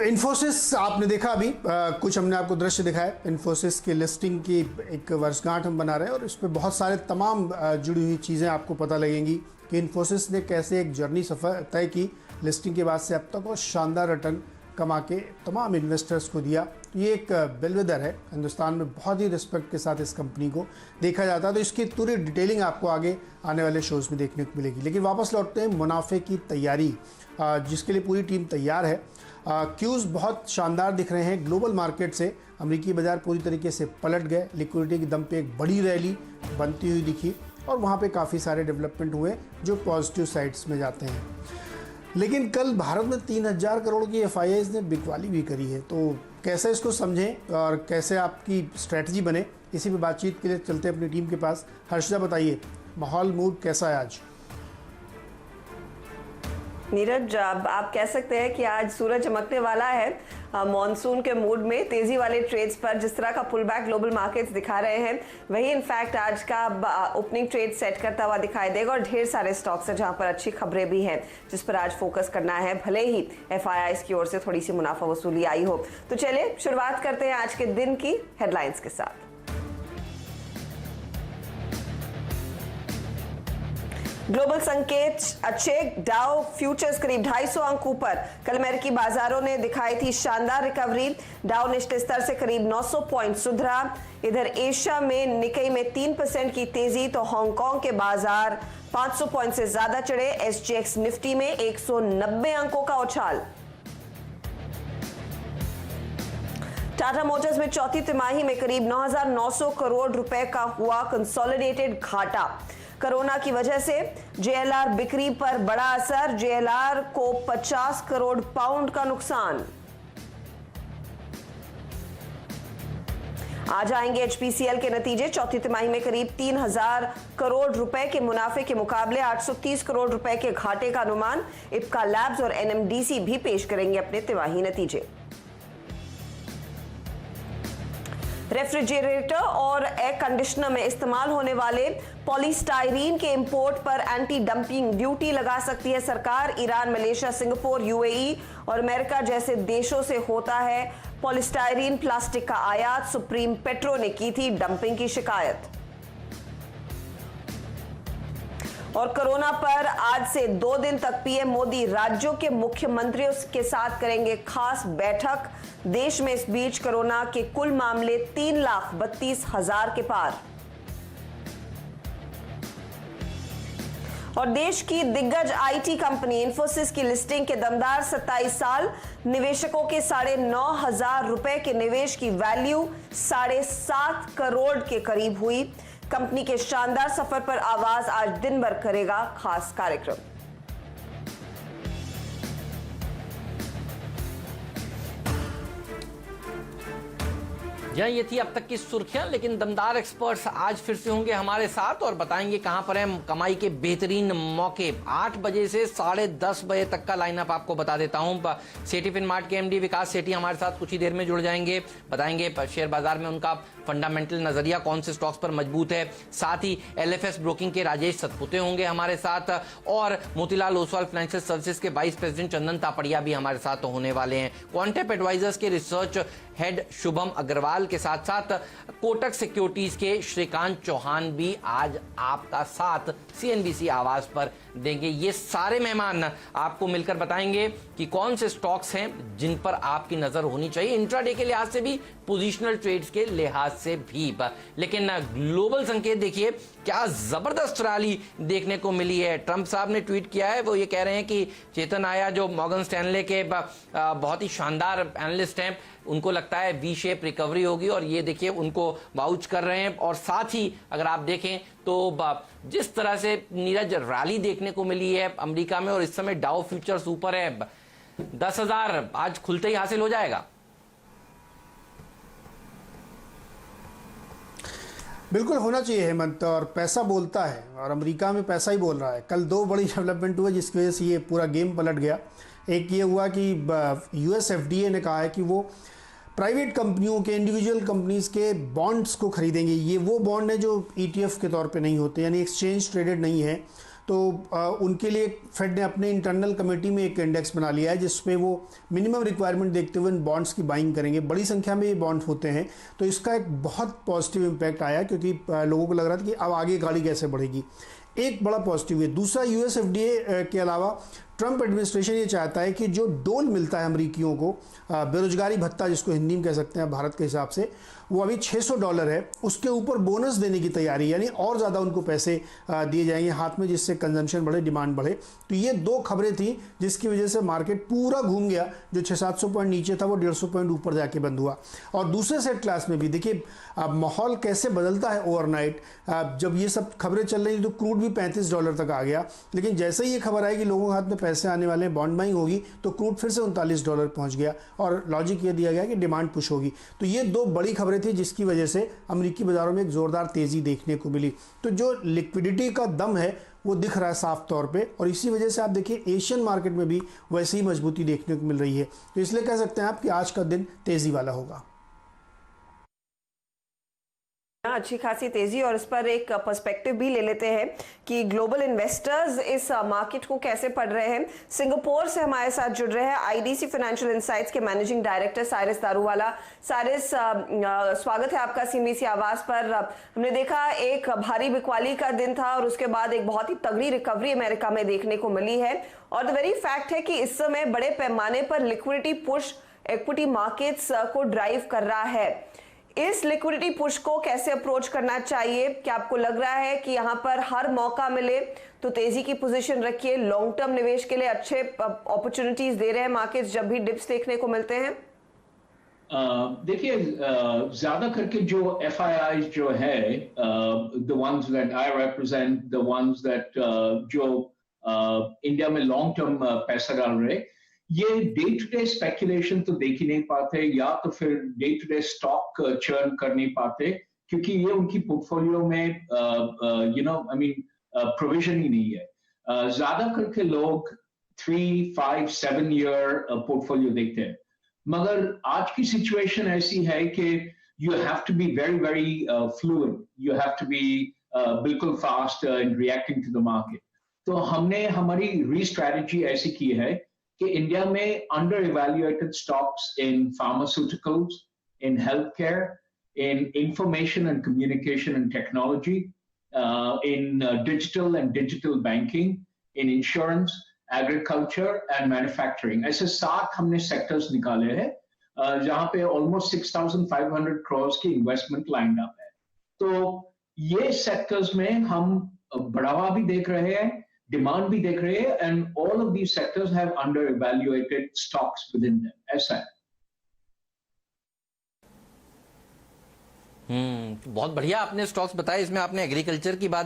इन्फोसिस आपने देखा अभी कुछ हमने आपको दृश्य दिखाया। इन्फोसिस की लिस्टिंग की एक वर्षगांठ हम बना रहे हैं और इस पर बहुत सारे तमाम जुड़ी हुई चीज़ें आपको पता लगेंगी कि इन्फोसिस ने कैसे एक जर्नी सफ़र तय की लिस्टिंग के बाद से अब तक, और शानदार रिटर्न कमा के तमाम इन्वेस्टर्स को दिया। तो ये एक बेलवेदर है, हिंदुस्तान में बहुत ही रिस्पेक्ट के साथ इस कंपनी को देखा जाता है। तो इसकी पूरी डिटेलिंग आपको आगे आने वाले शोज़ में देखने को मिलेगी। लेकिन वापस लौटते हैं मुनाफे की तैयारी, जिसके लिए पूरी टीम तैयार है। क्यूज़ बहुत शानदार दिख रहे हैं। ग्लोबल मार्केट से अमेरिकी बाजार पूरी तरीके से पलट गए। लिक्विडिटी के दम पे एक बड़ी रैली बनती हुई दिखी और वहाँ पे काफ़ी सारे डेवलपमेंट हुए जो पॉजिटिव साइड्स में जाते हैं। लेकिन कल भारत में 3000 करोड़ की FIIs ने बिकवाली भी करी है। तो कैसे इसको समझें और कैसे आपकी स्ट्रैटेजी बने, इसी पे बातचीत के लिए चलते हैं अपनी टीम के पास। हर्षदा, बताइए माहौल मूड कैसा है आज? नीरज, आप कह सकते हैं कि आज सूरज चमकने वाला है। मॉनसून के मूड में तेजी वाले ट्रेड्स पर जिस तरह का पुल बैक ग्लोबल मार्केट्स दिखा रहे हैं, वही इनफैक्ट आज का ओपनिंग ट्रेड सेट करता हुआ दिखाई देगा। और ढेर सारे स्टॉक्स हैं जहां पर अच्छी खबरें भी हैं जिस पर आज फोकस करना है, भले ही FIIs की ओर से थोड़ी सी मुनाफा वसूली आई हो। तो चलिए शुरुआत करते हैं आज के दिन की हेडलाइंस के साथ। ग्लोबल संकेत अच्छे, डाउ फ्यूचर्स करीब 250 अंक ऊपर। कल अमेरिकी बाजारों ने दिखाई थी शानदार रिकवरी। डाउ निचले स्तर से करीब 900 पॉइंट सुधरा। इधर एशिया में निकेई में 3% की तेजी, तो हांगकांग के बाजार 500 पॉइंट से ज्यादा चढ़े। SGX निफ्टी में 190 अंकों का उछाल। टाटा मोटर्स में चौथी तिमाही में करीब 9,900 करोड़ रुपए का हुआ कंसोलिडेटेड घाटा। कोरोना की वजह से JLR बिक्री पर बड़ा असर, JLR को 50 करोड़ पाउंड का नुकसान। आज आएंगे HPCL के नतीजे। चौथी तिमाही में करीब 3,000 करोड़ रुपए के मुनाफे के मुकाबले 830 करोड़ रुपए के घाटे का अनुमान। इप्का लैब्स और NMDC भी पेश करेंगे अपने तिमाही नतीजे। रेफ्रिजरेटर और एयर कंडीशनर में इस्तेमाल होने वाले पॉलीस्टाइरीन के इंपोर्ट पर एंटी डंपिंग ड्यूटी लगा सकती है सरकार। ईरान, मलेशिया, सिंगापुर, UAE और अमेरिका जैसे देशों से होता है पॉलीस्टाइरीन प्लास्टिक का आयात। सुप्रीम पेट्रो ने की थी डंपिंग की शिकायत। और कोरोना पर आज से 2 दिन तक PM मोदी राज्यों के मुख्यमंत्रियों के साथ करेंगे खास बैठक। देश में इस बीच कोरोना के कुल मामले 3,32,000 के पार। और देश की दिग्गज IT कंपनी इन्फोसिस की लिस्टिंग के दमदार 27 साल, निवेशकों के 9,500 रुपए के निवेश की वैल्यू 7.5 करोड़ के करीब हुई। कंपनी के शानदार सफर पर आवाज आज दिन भर करेगा खास कार्यक्रम। ये थी अब तक की सुर्खियां, लेकिन दमदार एक्सपर्ट्स आज फिर से होंगे हमारे साथ और बताएंगे कहां पर है कमाई के बेहतरीन मौके। 8 बजे से 10:30 बजे तक का लाइनअप आपको बता देता हूं। सेठी फिनमार्ट के MD विकास सेठी हमारे साथ कुछ ही देर में जुड़ जाएंगे, बताएंगे शेयर बाजार में उनका फंडामेंटल नजरिया कौन से स्टॉक्स पर मजबूत है। साथ ही LFS ब्रोकिंग के राजेश सतपुते होंगे हमारे साथ और मोतीलाल ओसवाल फाइनेंशियल सर्विसेज के वाइस प्रेसिडेंट चंदन तापड़िया भी हमारे साथ होने वाले हैं। क्वांटेप एडवाइजर्स के रिसर्च हेड शुभम अग्रवाल के साथ साथ कोटक सिक्योरिटीज के श्रीकांत चौहान भी आज आपका साथ CNBC आवाज पर देंगे। ये सारे मेहमान आपको मिलकर बताएंगे कि कौन से स्टॉक्स हैं जिन पर आपकी नजर होनी चाहिए, इंट्राडे के लिहाज से भी, पोजिशनल ट्रेड्स के लिहाज से भी। लेकिन ग्लोबल संकेत देखिए क्या जबरदस्त रैली देखने को मिली है। ट्रंप साहब ने ट्वीट किया है, वो ये कह रहे हैं कि चेतन आया जो मॉर्गन स्टैनले के बहुत ही शानदार एनालिस्ट हैं, उनको लगता है V शेप रिकवरी होगी और ये देखिए उनको वाउच कर रहे हैं। और साथ ही अगर आप देखें तो जिस तरह से नीरज रैली देखने को मिली है अमेरिका में और इस समय डाउ फ्यूचर्स ऊपर है, 10,000 आज खुलते ही हासिल हो जाएगा। बिल्कुल होना चाहिए हेमंत, और पैसा बोलता है और अमेरिका में पैसा ही बोल रहा है। कल 2 बड़ी डेवलपमेंट हुए जिसकी वजह से ये पूरा गेम पलट गया। एक ये हुआ कि US FDA ने कहा है कि वो प्राइवेट कंपनियों के, इंडिविजुअल कंपनीज के बॉन्ड्स को खरीदेंगे। ये वो बॉन्ड है जो ETF के तौर पे नहीं होते, यानी एक्सचेंज ट्रेडेड नहीं है। तो उनके लिए फेड ने अपने इंटरनल कमेटी में एक इंडेक्स बना लिया है जिसपे वो मिनिमम रिक्वायरमेंट देखते हुए बॉन्ड्स की बाइंग करेंगे। बड़ी संख्या में ये बॉन्ड्स होते हैं, तो इसका एक बहुत पॉजिटिव इम्पैक्ट आया क्योंकि लोगों को लग रहा था कि अब आगे गाड़ी कैसे बढ़ेगी। एक बड़ा पॉजिटिव है। दूसरा, यूएस एफडीए के अलावा ट्रंप एडमिनिस्ट्रेशन ये चाहता है कि जो डोल मिलता है अमरीकियों को, बेरोजगारी भत्ता जिसको हिंदी में कह सकते हैं भारत के हिसाब से, वो अभी $600 है, उसके ऊपर बोनस देने की तैयारी, यानी और ज़्यादा उनको पैसे दिए जाएंगे हाथ में, जिससे कंजम्पशन बढ़े, डिमांड बढ़े। तो ये दो खबरें थी जिसकी वजह से मार्केट पूरा घूम गया। जो 600-700 पॉइंट नीचे था वो 150 पॉइंट ऊपर जाके बंद हुआ। और दूसरे सेट क्लास में भी देखिए माहौल कैसे बदलता है ओवरनाइट। जब ये सब खबरें चल रही थी तो क्रूड भी $35 तक आ गया, लेकिन जैसे ही ये खबर आई कि लोगों के हाथ में पैसे आने वाले हैं, बॉन्ड बाइंग होगी, तो क्रूड फिर से $39 पहुंच गया और लॉजिक ये दिया गया कि डिमांड पुश होगी। तो ये दो बड़ी खबरें थी जिसकी वजह से अमेरिकी बाजारों में एक जोरदार तेजी देखने को मिली। तो जो लिक्विडिटी का दम है वो दिख रहा है साफ तौर पे, और इसी वजह से आप देखिए एशियन मार्केट में भी वैसी ही मजबूती देखने को मिल रही है। तो इसलिए कह सकते हैं आप कि आज का दिन तेजी वाला होगा। अच्छी खासी तेजी, और इस पर एक पर्सपेक्टिव भी ले लेते हैं कि ग्लोबल इन्वेस्टर्स इस मार्केट को कैसे पढ़ रहे हैं। सिंगापुर से हमारे साथ जुड़ रहे हैं आईडीसी फाइनेंशियल इंसाइट्स के managing director Cyrus Daruwalla. Cyrus, स्वागत है आपका सीएमबीसी आवाज पर। हमने देखा एक भारी बिकवाली का दिन था और उसके बाद एक बहुत ही तगड़ी रिकवरी अमेरिका में देखने को मिली है, और द वेरी फैक्ट है कि इस समय बड़े पैमाने पर लिक्विडिटी पुश इक्विटी मार्केट्स को ड्राइव कर रहा है। इस लिक्विडिटी पुश को कैसे अप्रोच करना चाहिए? क्या आपको लग रहा है कि यहाँ पर हर मौका मिले तो तेजी की पोजीशन रखिए, लॉन्ग टर्म निवेश के लिए अच्छे अपॉर्चुनिटीज दे रहे हैं मार्केट्स जब भी डिप्स देखने को मिलते हैं? देखिए, ज्यादा करके जो FIIs जो है, the ones that I represent, the ones that जो इंडिया में लॉन्ग टर्म पैसा डाल रहे, ये डे टू डे स्पेकुलेशन तो देख ही नहीं पाते, या तो फिर day to day stock churn कर नहीं पाते, क्योंकि ये उनकी पोर्टफोलियो में प्रोविजन ही नहीं है। ज्यादा करके लोग 3, 5, 7 ईयर पोर्टफोलियो देखते हैं, मगर आज की सिचुएशन ऐसी है कि you have to be very very fluid, you have to be बिल्कुल fast in reacting to the market. तो हमने हमारी री-स्ट्रैटेजी ऐसी की है कि इंडिया में under evaluated stocks in pharmaceuticals, in health care, in information and communication and technology, in digital banking, in insurance, agriculture and manufacturing, ऐसे 7 हमने सेक्टर्स निकाले हैं जहां पे ऑलमोस्ट 6,500 करोड़ की इन्वेस्टमेंट लाइंड अप है। तो ये सेक्टर्स में हम बढ़ावा भी देख रहे हैं, डिमांड भी देख रहे हैं, and all of these sectors have under evaluated stocks with in them. ऐसा है। बहुत बढ़िया आपने स्टॉक्स बताए। इसमें आपने एग्रीकल्चर की बात